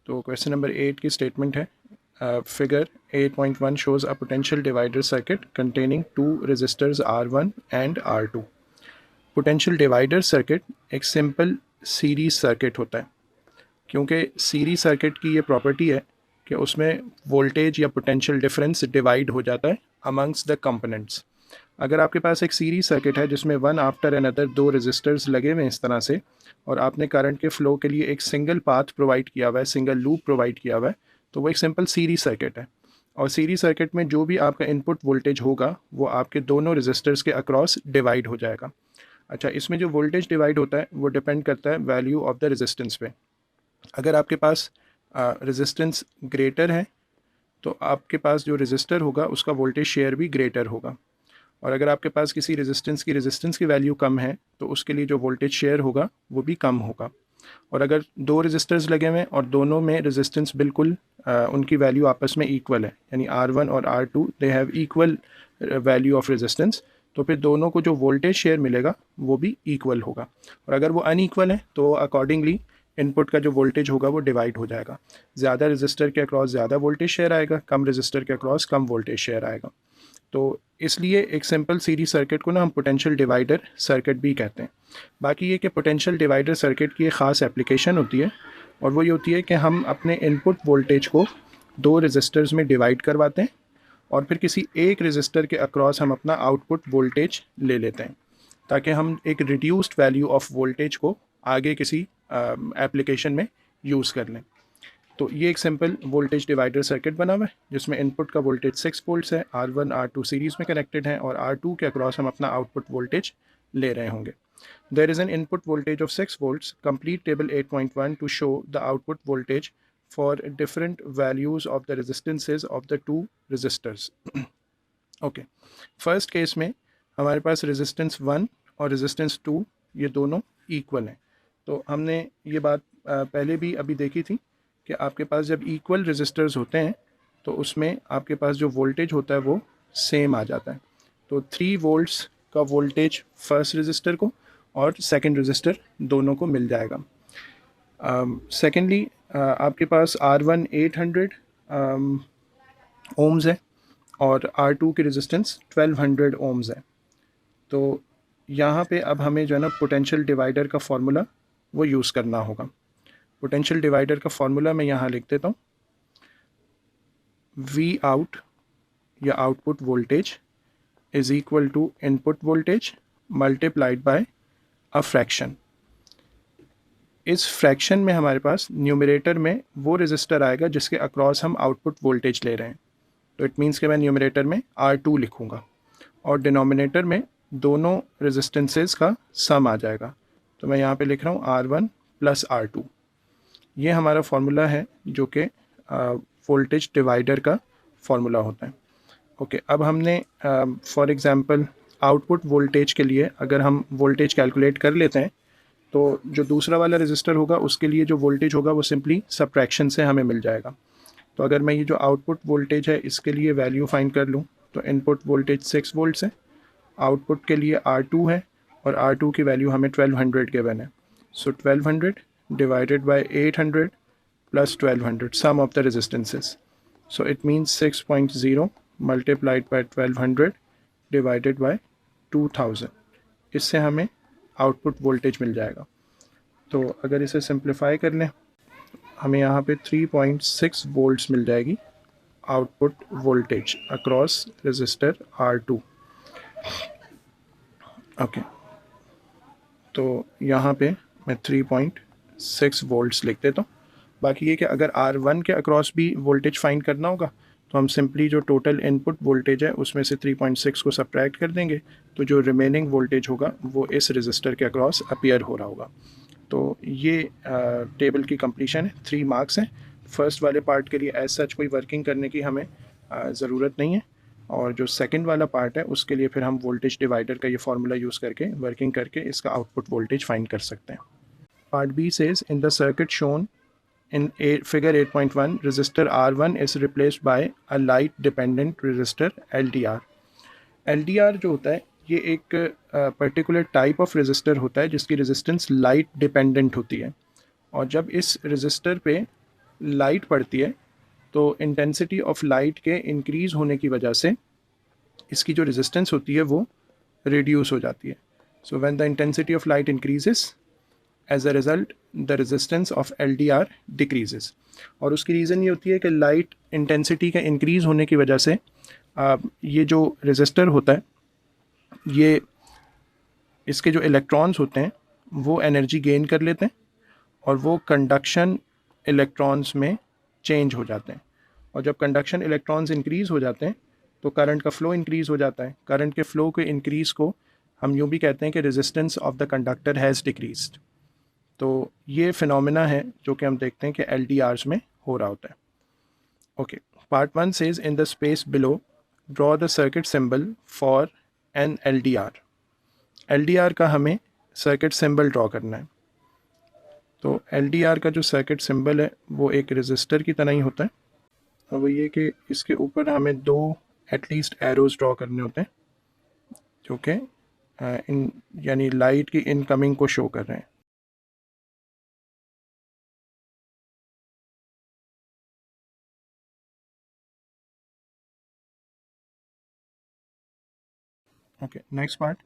तो question number 8 की statement है, figure 8.1 shows a potential divider circuit containing two resistors R1 and R2। Potential divider circuit एक simple series circuit होता है, क्योंकि सीरीज सर्किट की ये प्रॉपर्टी है कि उसमें वोल्टेज या पोटेंशियल डिफरेंस डिवाइड हो जाता है अमंग्स द कंपोनेंट्स। अगर आपके पास एक सीरीज सर्किट है जिसमें वन आफ्टर अनदर दो रेजिस्टर्स लगे हुए हैं इस तरह से, और आपने करंट के फ्लो के लिए एक सिंगल पाथ प्रोवाइड किया हुआ है, सिंगल लूप प्रोवाइड किया हुआ है, तो वो एक सिंपल सीरीज सर्किट है। और सीरीज सर्किट में जो भी आपका इनपुट वोल्टेज होगा वो आपके दोनों रेजिस्टर्स के अक्रॉस डिवाइड हो जाएगा। अच्छा, इसमें जो वोल्टेज डिवाइड होता है वो डिपेंड करता है वैल्यू ऑफ द रेजिस्टेंस पे। अगर आपके पास रेजिस्टेंस ग्रेटर है तो आपके पास जो रेजिस्टर होगा उसका वोल्टेज शेयर भी ग्रेटर होगा, और अगर आपके पास किसी रेजिस्टेंस की वैल्यू कम है तो उसके लिए जो वोल्टेज शेयर होगा वो भी कम होगा। और अगर दो रेजिस्टर्स लगे हुए हैं और दोनों में रेजिस्टेंस बिल्कुल उनकी वैल्यू आपस में इक्वल है, यानी R1 और R2 they have equal value of resistance, तो फिर दोनों को जो वोल्टेज शेयर मिलेगा वो भी इक्वल होगा। और अगर वो अनइक्वल है तो अकॉर्डिंगली इनपुट का जो वोल्टेज होगा वो डिवाइड हो जाएगा। ज़्यादा रेजिस्टर के अक्रॉस ज़्यादा वोल्टेज शेयर आएगा, कम रेजिस्टर के अक्रॉस कम वोल्टेज शेयर आएगा। तो इसलिए एक सिंपल सीरीज सर्किट को ना हम पोटेंशियल डिवाइडर सर्किट भी कहते हैं। बाकी ये कि पोटेंशियल डिवाइडर सर्किट की एक ख़ास एप्लीकेशन होती है, और वो ये होती है कि हम अपने इनपुट वोल्टेज को दो रेजिस्टर्स में डिवाइड करवाते हैं और फिर किसी एक रेजिस्टर के अक्रॉस हम अपना आउटपुट वोल्टेज ले लेते हैं, ताकि हम एक रिड्यूस्ड वैल्यू ऑफ वोल्टेज को आगे किसी एप्लीकेशन में यूज़ कर लें। तो ये एक सिंपल वोल्टेज डिवाइडर सर्किट बना हुआ है जिसमें इनपुट का वोल्टेज 6 वोल्ट्स है, R1 R2 सीरीज़ में कनेक्टेड है और R2 के अक्रॉस हम अपना आउटपुट वोल्टेज ले रहे होंगे। There is an input voltage of 6 volts। Complete table 8.1 to show the output voltage for different values of the resistances of the two resistors. Okay, first case में हमारे पास resistance 1 और resistance 2 ये दोनों equal हैं। तो हमने ये बात पहले भी अभी देखी थी कि आपके पास जब इक्वल रेजिस्टर्स होते हैं तो उसमें आपके पास जो वोल्टेज होता है वो सेम आ जाता है। तो 3 वोल्ट्स का वोल्टेज फर्स्ट रेजिस्टर को और सेकंड रेजिस्टर दोनों को मिल जाएगा। सेकेंडली आपके पास R1 800 ओम्स है और R2 की रेजिस्टेंस 1200 ओम्स है। तो यहाँ पे अब हमें जो है ना पोटेंशियल डिवाइडर का फॉर्मूला वो यूज़ करना होगा। पोटेंशियल डिवाइडर का फॉर्मूला मैं यहाँ लिख देता हूँ, V आउट या output voltage is equal to input voltage multiplied by a fraction. इस फ्रैक्शन में हमारे पास न्यूमरेटर में वो रेजिस्टर आएगा जिसके अक्रॉस हम आउटपुट वोल्टेज ले रहे हैं। तो इट मीन्स कि मैं न्यूमरेटर में R2 लिखूँगा और डिनोमिनेटर में दोनों रेजिस्टेंसेस का सम आ जाएगा। तो मैं यहाँ पे लिख रहा हूँ R1 प्लस R2। ये हमारा फार्मूला है जो कि वोल्टेज डिवाइडर का फार्मूला होता है। ओके, अब हमने फॉर एग्ज़ाम्पल आउटपुट वोल्टेज के लिए अगर हम वोल्टेज कैलकुलेट कर लेते हैं तो जो दूसरा वाला रेजिस्टर होगा उसके लिए जो वोल्टेज होगा वो सिंपली सब्ट्रैक्शन से हमें मिल जाएगा। तो अगर मैं ये जो आउटपुट वोल्टेज है इसके लिए वैल्यू फाइंड कर लूँ तो इनपुट वोल्टेज 6 वोल्ट्स है, आउटपुट के लिए R2 है और R2 की वैल्यू हमें 1200 गिवन है। So 1200 divided by 800 plus 1200 sum of the resistances. So it means 6.0 multiplied by 1200 divided by 2000। इससे हमें आउटपुट वोल्टेज मिल जाएगा। तो अगर इसे सिंप्लीफाई कर लें हमें यहाँ पे 3.6 वोल्ट्स मिल जाएगी output voltage across resistor R2। Okay, तो यहाँ पे मैं 3.6 वोल्ट्स लिख देता हूँ। बाकी ये कि अगर R1 के अक्रॉस भी वोल्टेज फाइंड करना होगा तो हम सिंपली जो टोटल इनपुट वोल्टेज है उसमें से 3.6 को सब्ट्रैक्ट कर देंगे, तो जो रिमेनिंग वोल्टेज होगा वो इस रेजिस्टर के अक्रॉस अपीयर हो रहा होगा। तो ये टेबल की कंप्लीशन है, 3 मार्क्स हैं। फर्स्ट वाले पार्ट के लिए एज सच कोई वर्किंग करने की हमें ज़रूरत नहीं है, और जो सेकंड वाला पार्ट है उसके लिए फिर हम वोल्टेज डिवाइडर का ये फार्मूला यूज़ करके वर्किंग करके इसका आउटपुट वोल्टेज फाइंड कर सकते हैं। Part B says in the circuit shown in figure 8.1 resistor R1 is replaced by a light dependent resistor LDR। LDR जो होता है ये एक पर्टिकुलर टाइप ऑफ रेजिस्टर होता है जिसकी रेजिस्टेंस लाइट डिपेंडेंट होती है, और जब इस रेजिस्टर पे लाइट पड़ती है तो इंटेंसिटी ऑफ लाइट के इंक्रीज़ होने की वजह से इसकी जो रेजिस्टेंस होती है वो रिड्यूस हो जाती है. So when the intensity of light increases, as a result the resistance of LDR decreases. और उसकी रीज़न ये होती है कि लाइट इंटेंसिटी के इंक्रीज़ होने की वजह से ये जो रेजिस्टर होता है, ये इसके जो इलेक्ट्रॉन्स होते हैं वो एनर्जी गेन कर लेते हैं और वो कंडक्शन इलेक्ट्रॉन्स में चेंज हो जाते हैं. और जब कंडक्शन इलेक्ट्रॉन्स इंक्रीज़ हो जाते हैं तो करंट का फ़्लो इंक्रीज़ हो जाता है. करंट के फ़्लो के इंक्रीज़ को हम यूँ भी कहते हैं कि resistance of the conductor has decreased. तो ये फिनोमेना है जो कि हम देखते हैं कि LDRs में हो रहा होता है. Okay, part 1 says in the space below draw the circuit symbol for an LDR. LDR का हमें सर्किट सिंबल ड्रॉ करना है. तो LDR का जो सर्किट सिंबल है वो एक रेजिस्टर की तरह ही होता है. और वो ये कि इसके ऊपर हमें 2 एटलीस्ट एरोज ड्रॉ करने होते हैं जो कि इन यानी लाइट की इनकमिंग को शो कर रहे हैं. Okay, next part.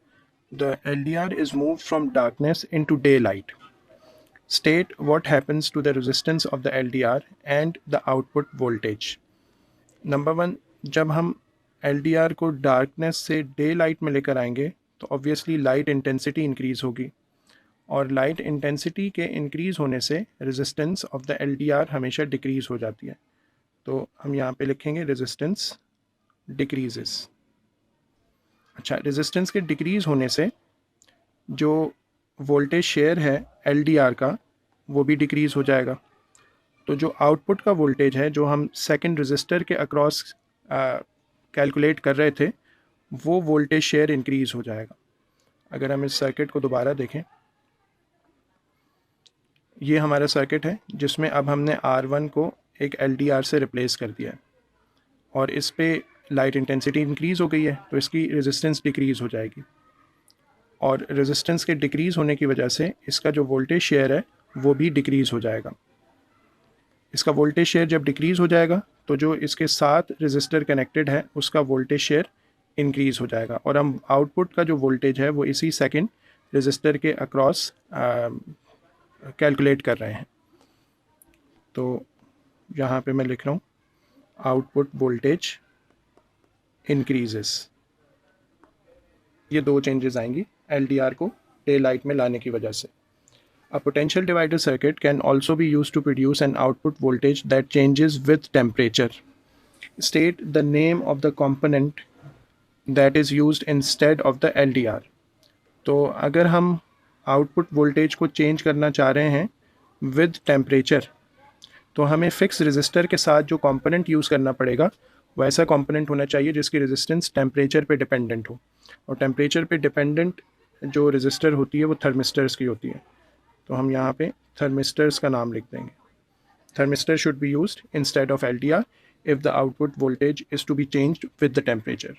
The LDR is moved from darkness into daylight. State what happens to the resistance of the LDR and the output voltage. Number 1, जब हम LDR को डार्कनेस से डे लाइट में लेकर आएंगे तो ऑब्वियसली लाइट इंटेंसिटी इंक्रीज़ होगी और लाइट इंटेंसिटी के इंक्रीज़ होने से रेजिस्टेंस ऑफ द LDR हमेशा डिक्रीज़ हो जाती है. तो हम यहाँ पे लिखेंगे रेजिस्टेंस डिक्रीजेस. अच्छा, रेजिस्टेंस के डिक्रीज़ होने से जो वोल्टेज शेयर है LDR का वो भी डिक्रीज़ हो जाएगा. तो जो आउटपुट का वोल्टेज है जो हम सेकंड रेजिस्टर के अक्रॉस कैलकुलेट कर रहे थे वो वोल्टेज शेयर इंक्रीज़ हो जाएगा. अगर हम इस सर्किट को दोबारा देखें, ये हमारा सर्किट है जिसमें अब हमने R1 को एक LDR से रिप्लेस कर दिया है और इस पे लाइट इंटेंसिटी इंक्रीज़ हो गई है तो इसकी रेजिस्टेंस डिक्रीज़ हो जाएगी और रेजिस्टेंस के डिक्रीज़ होने की वजह से इसका जो वोल्टेज शेयर है वो भी डिक्रीज़ हो जाएगा. इसका वोल्टेज शेयर जब डिक्रीज़ हो जाएगा तो जो इसके साथ रेजिस्टर कनेक्टेड है उसका वोल्टेज शेयर इंक्रीज़ हो जाएगा और हम आउटपुट का जो वोल्टेज है वो इसी सेकंड रेजिस्टर के अक्रॉस कैलकुलेट कर रहे हैं. तो यहाँ पे मैं लिख रहा हूँ आउटपुट वोल्टेज इंक्रीजेस. ये 2 चेंजेस आएंगी LDR को डे लाइट में लाने की वजह से. A potential divider circuit can also be used to produce an output voltage that changes with temperature. State the name of the component that is used instead of the LDR. तो अगर हम output voltage को change करना चाह रहे हैं with temperature तो हमें फिक्स रेजिस्टर के साथ जो कंपोनेंट यूज़ करना पड़ेगा वैसा कंपोनेंट होना चाहिए जिसकी रेजिस्टेंस टेम्परेचर पे डिपेंडेंट हो. और टेम्परेचर पे डिपेंडेंट जो रेजिस्टर होती है वो थर्मिस्टर्स की होती है. तो हम यहाँ पे थर्मिस्टर्स का नाम लिख देंगे. Thermistor should be used instead of LDR if the output voltage is to be changed with the temperature.